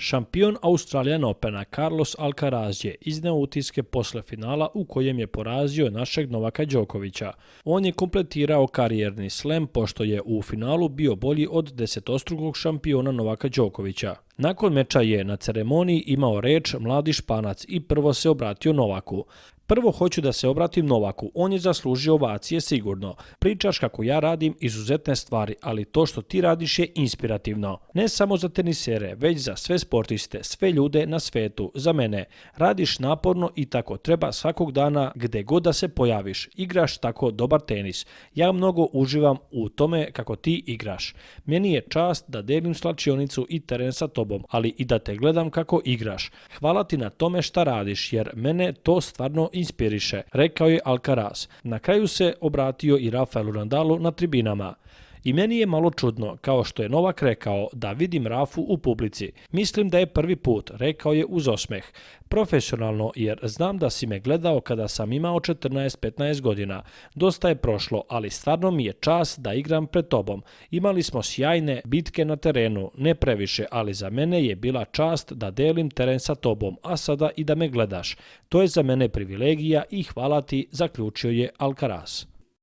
Šampion Australian Opena Carlos Alcaraz je izneo utiske posle finala u kojem je porazio našeg Novaka Đokovića. On je kompletirao karijerni slam pošto je u finalu bio bolji od desetostrukog šampiona Novaka Đokovića. Nakon meča je na ceremoniji imao reč mladi Španac i prvo se obratio Novaku. Prvo hoću da se obratim Novaku, on je zaslužio ovacije sigurno. Pričaš kako ja radim izuzetne stvari, ali to što ti radiš je inspirativno. Ne samo za tenisere, već za sve sportiste, sve ljude na svetu, za mene. Radiš naporno i tako treba svakog dana gde god da se pojaviš. Igraš tako dobar tenis. Ja mnogo uživam u tome kako ti igraš. Meni je čast da delim slačionicu i teren sa tobom, ali i da te gledam kako igraš. Hvala ti na tome šta radiš, jer mene to stvarno inspiriše, rekao je Alcaraz. Na kraju se obratio i Rafaelu Nadalu na tribinama. I meni je malo čudno, kao što je Novak rekao, da vidim Rafu u publici. Mislim da je prvi put, rekao je uz osmeh. Profesionalno, jer znam da si me gledao kada sam imao 14-15 godina. Dosta je prošlo, ali stvarno mi je čast da igram pred tobom. Imali smo sjajne bitke na terenu, ne previše, ali za mene je bila čast da delim teren sa tobom, a sada i da me gledaš. To je za mene privilegija i hvala ti, zaključio je Alcaraz.